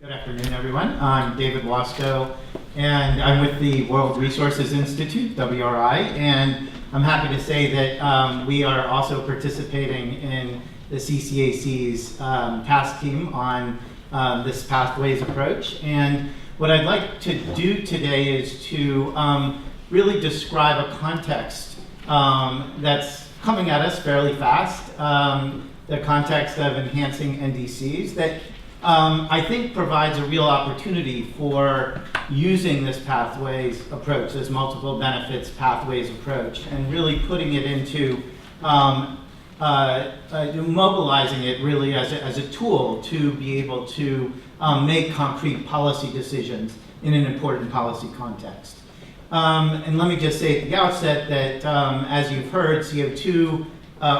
Good afternoon, everyone. I'm David Waskow, and I'm with the World Resources Institute, WRI, and I'm happy to say that we are also participating in the CCAC's task team on this pathways approach. And what I'd like to do today is to really describe a context that's coming at us fairly fast, the context of enhancing NDCs that I think provides a real opportunity for using this pathways approach, this multiple benefits pathways approach, and really putting it into mobilizing it really as a tool to be able to make concrete policy decisions in an important policy context. And let me just say at the outset that as you've heard, CO2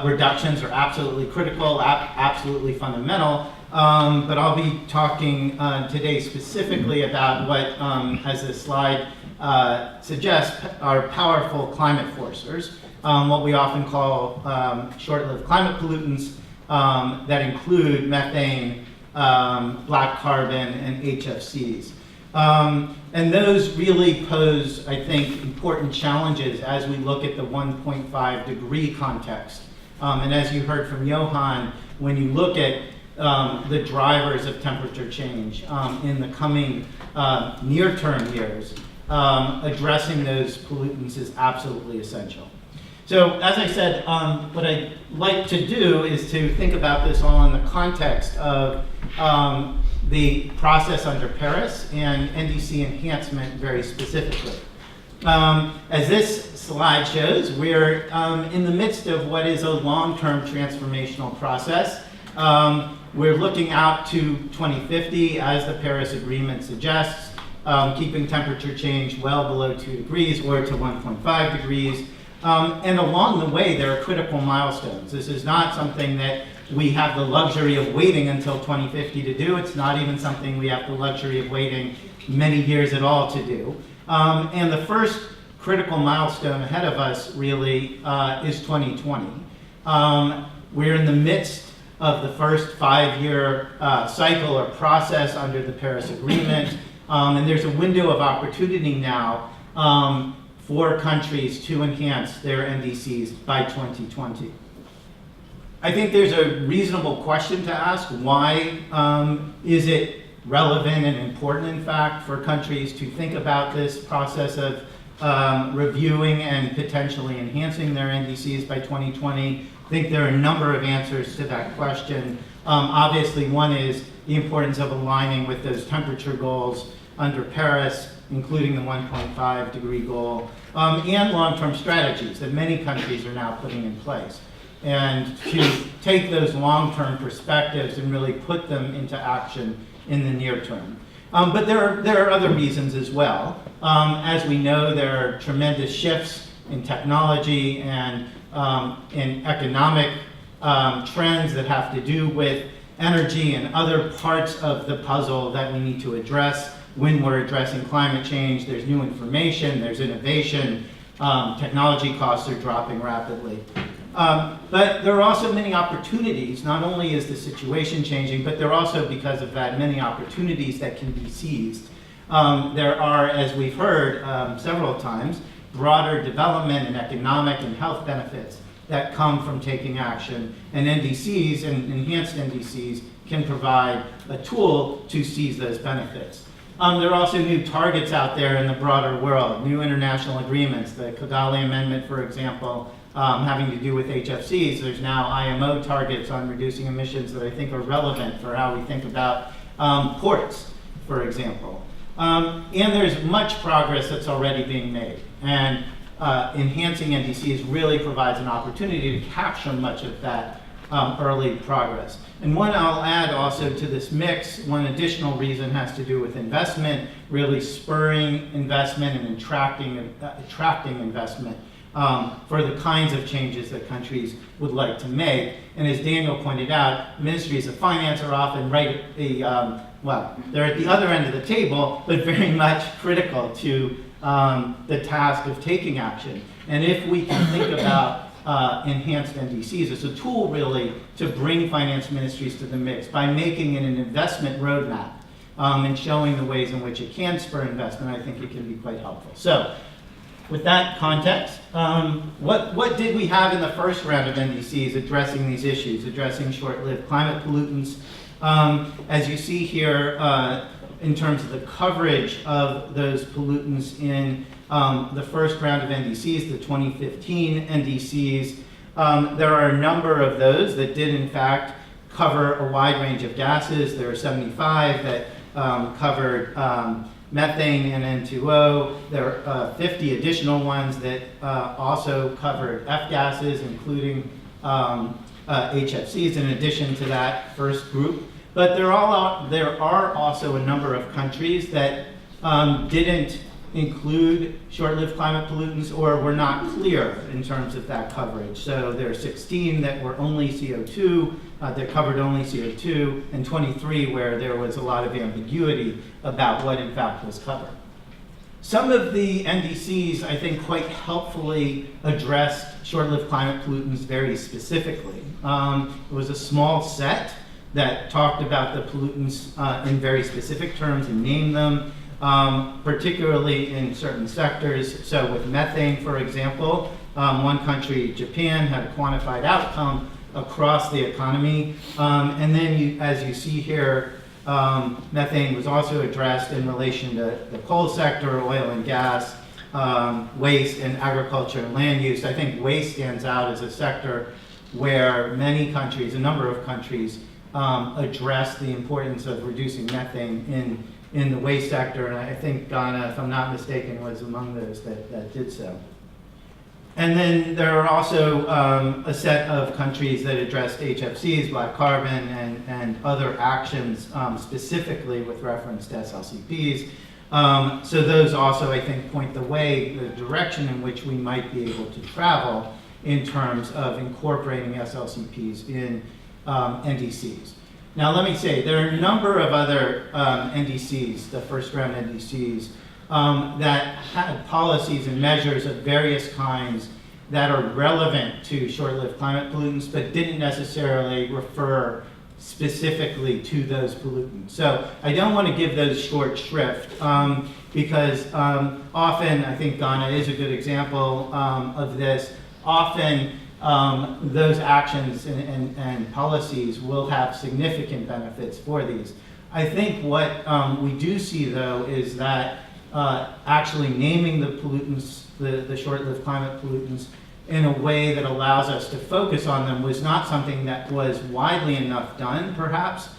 reductions are absolutely critical, absolutely fundamental. But I'll be talking today specifically about what, as this slide suggests, are powerful climate forcers, what we often call short-lived climate pollutants that include methane, black carbon, and HFCs. And those really pose, I think, important challenges as we look at the 1.5 degree context. And as you heard from Johan, when you look at the drivers of temperature change in the coming near-term years, addressing those pollutants is absolutely essential. So, as I said, what I'd like to do is to think about this all in the context of the process under Paris and NDC enhancement very specifically. As this slide shows, we're in the midst of what is a long-term transformational process. We're looking out to 2050, as the Paris Agreement suggests, keeping temperature change well below 2 degrees or to 1.5 degrees. And along the way, there are critical milestones. This is not something that we have the luxury of waiting until 2050 to do. It's not even something we have the luxury of waiting many years at all to do. And the first critical milestone ahead of us really is 2020. We're in the midst of the first 5-year cycle or process under the Paris Agreement. And there's a window of opportunity now for countries to enhance their NDCs by 2020. I think there's a reasonable question to ask: why is it relevant and important, in fact, for countries to think about this process of reviewing and potentially enhancing their NDCs by 2020? I think there are a number of answers to that question. Obviously, one is the importance of aligning with those temperature goals under Paris, including the 1.5 degree goal, and long-term strategies that many countries are now putting in place. And to take those long-term perspectives and really put them into action in the near term. But there are other reasons as well. As we know, there are tremendous shifts in technology and in economic trends that have to do with energy and other parts of the puzzle that we need to address when we're addressing climate change. There's new information, there's innovation, technology costs are dropping rapidly. But there are also many opportunities. Not only is the situation changing, but there are also, because of that, many opportunities that can be seized. There are, as we've heard several times, broader development and economic and health benefits that come from taking action. And NDCs and enhanced NDCs can provide a tool to seize those benefits. There are also new targets out there in the broader world, new international agreements, the Kigali Amendment, for example, having to do with HFCs. There's now IMO targets on reducing emissions that I think are relevant for how we think about ports, for example. And there's much progress that's already being made. And enhancing NDCs really provides an opportunity to capture much of that early progress. And one I'll add also to this mix, one additional reason has to do with investment, really spurring investment and attracting investment for the kinds of changes that countries would like to make. And as Daniel pointed out, ministries of finance are often right at the, they're at the other end of the table, but very much critical to the task of taking action. And if we can think about enhanced NDCs as a tool really to bring finance ministries to the mix by making it an investment roadmap and showing the ways in which it can spur investment, I think it can be quite helpful. So, with that context, what did we have in the first round of NDCs addressing these issues, addressing short-lived climate pollutants? As you see here, in terms of the coverage of those pollutants in the first round of NDCs, the 2015 NDCs, there are a number of those that did in fact cover a wide range of gases. There are 75 that covered methane and N2O. There are 50 additional ones that also covered F-gases, including HFCs in addition to that first group. But there are also a number of countries that didn't include short-lived climate pollutants or were not clear in terms of that coverage. So there are 16 that were only CO2, that covered only CO2, and 23 where there was a lot of ambiguity about what in fact was covered. Some of the NDCs, I think, quite helpfully addressed short-lived climate pollutants very specifically. It was a small set that talked about the pollutants in very specific terms and named them, particularly in certain sectors. So with methane, for example, one country, Japan, had a quantified outcome across the economy. And then, as you see here, methane was also addressed in relation to the coal sector, oil and gas, waste, and agriculture and land use. I think waste stands out as a sector where many countries, a number of countries, address the importance of reducing methane in the waste sector, and I think Ghana, if I'm not mistaken, was among those that did so. And then there are also a set of countries that addressed HFCs, black carbon, and other actions specifically with reference to SLCPs. So those also, I think, point the way, the direction in which we might be able to travel in terms of incorporating SLCPs in NDCs. Now let me say, there are a number of other NDCs, the first round NDCs, that had policies and measures of various kinds that are relevant to short-lived climate pollutants, but didn't necessarily refer specifically to those pollutants. So I don't want to give those short shrift because often, I think Ghana is a good example of this, often those actions and policies will have significant benefits for these. I think what we do see, though, is that actually naming the pollutants, the short-lived climate pollutants, in a way that allows us to focus on them was not something that was widely enough done, perhaps,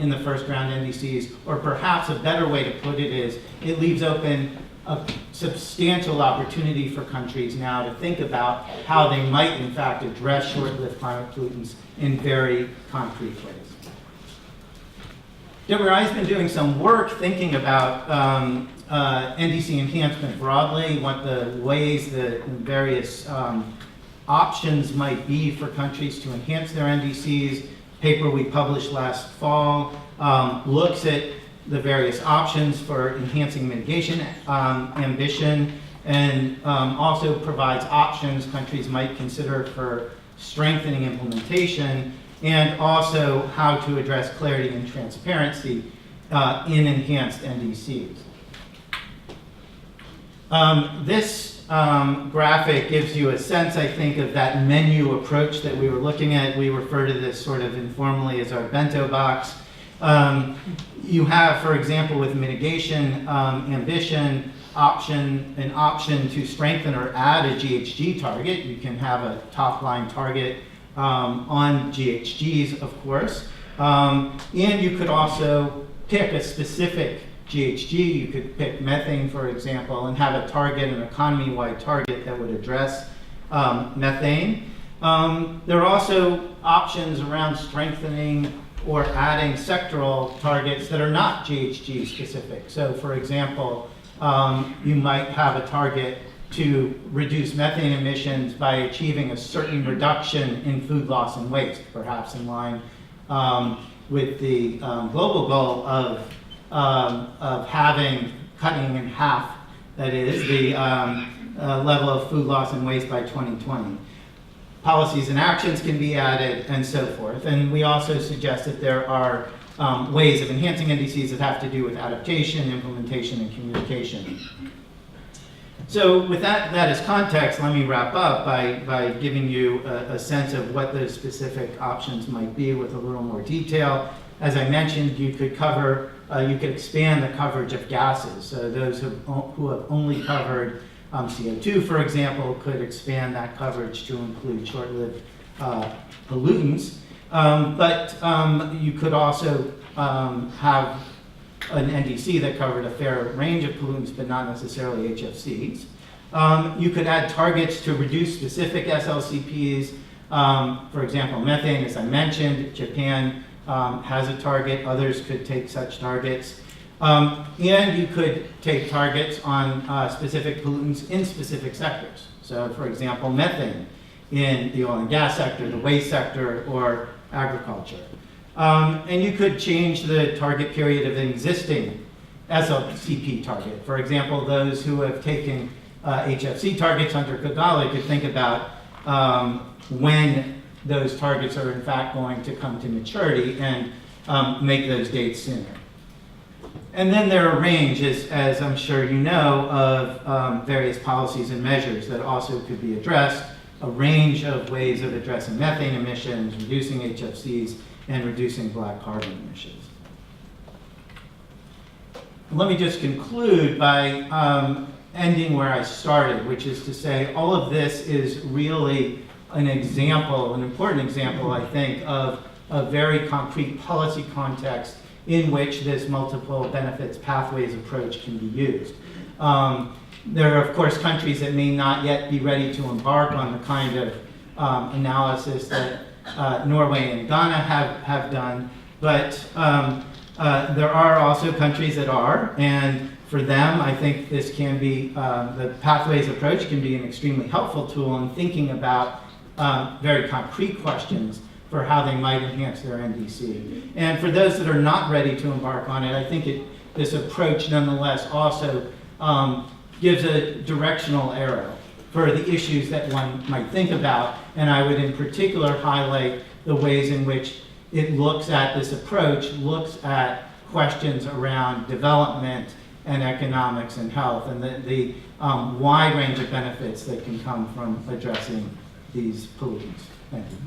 in the first round NDCs, or perhaps a better way to put it is, it leaves open a substantial opportunity for countries now to think about how they might, in fact, address short-lived climate pollutants in very concrete ways. WRI's been doing some work thinking about NDC enhancement broadly, what the ways, the various options might be for countries to enhance their NDCs. Paper we published last fall looks at the various options for enhancing mitigation ambition, and also provides options countries might consider for strengthening implementation, and also how to address clarity and transparency in enhanced NDCs. This graphic gives you a sense, I think, of that menu approach that we were looking at. We refer to this sort of informally as our bento box. You have, for example, with mitigation ambition, an option to strengthen or add a GHG target. You can have a top-line target on GHGs, of course. And you could also pick a specific GHG. You could pick methane, for example, and have a target, an economy-wide target that would address methane. There are also options around strengthening or adding sectoral targets that are not GHG specific. So for example, you might have a target to reduce methane emissions by achieving a certain reduction in food loss and waste, perhaps in line with the global goal of cutting in half, that is, the level of food loss and waste by 2020. Policies and actions can be added, and so forth. And we also suggest that there are ways of enhancing NDCs that have to do with adaptation, implementation, and communication. So with that as context, let me wrap up by giving you a sense of what those specific options might be with a little more detail. As I mentioned, you could expand the coverage of gases. So those who have only covered CO2, for example, could expand that coverage to include short-lived pollutants. But you could also have an NDC that covered a fair range of pollutants, but not necessarily HFCs. You could add targets to reduce specific SLCPs. For example, methane, as I mentioned, Japan has a target. Others could take such targets. And you could take targets on specific pollutants in specific sectors. So, for example, methane in the oil and gas sector, the waste sector, or agriculture. And you could change the target period of an existing SLCP target. For example, those who have taken HFC targets under Kigali could think about when those targets are in fact going to come to maturity and make those dates sooner. And then there are a range, as I'm sure you know, of various policies and measures that also could be addressed, a range of ways of addressing methane emissions, reducing HFCs, and reducing black carbon emissions. Let me just conclude by ending where I started, which is to say all of this is really an example, an important example, I think, of a very concrete policy context in which this multiple benefits pathways approach can be used. There are, of course, countries that may not yet be ready to embark on the kind of analysis that Norway and Ghana have done, but there are also countries that are, and for them, I think this can be, the pathways approach can be an extremely helpful tool in thinking about very concrete questions for how they might enhance their NDC. And for those that are not ready to embark on it, I think this approach nonetheless also gives a directional arrow for the issues that one might think about. And I would in particular highlight the ways in which it looks at this approach, looks at questions around development and economics and health, and the wide range of benefits that can come from addressing these pollutants. Thank you.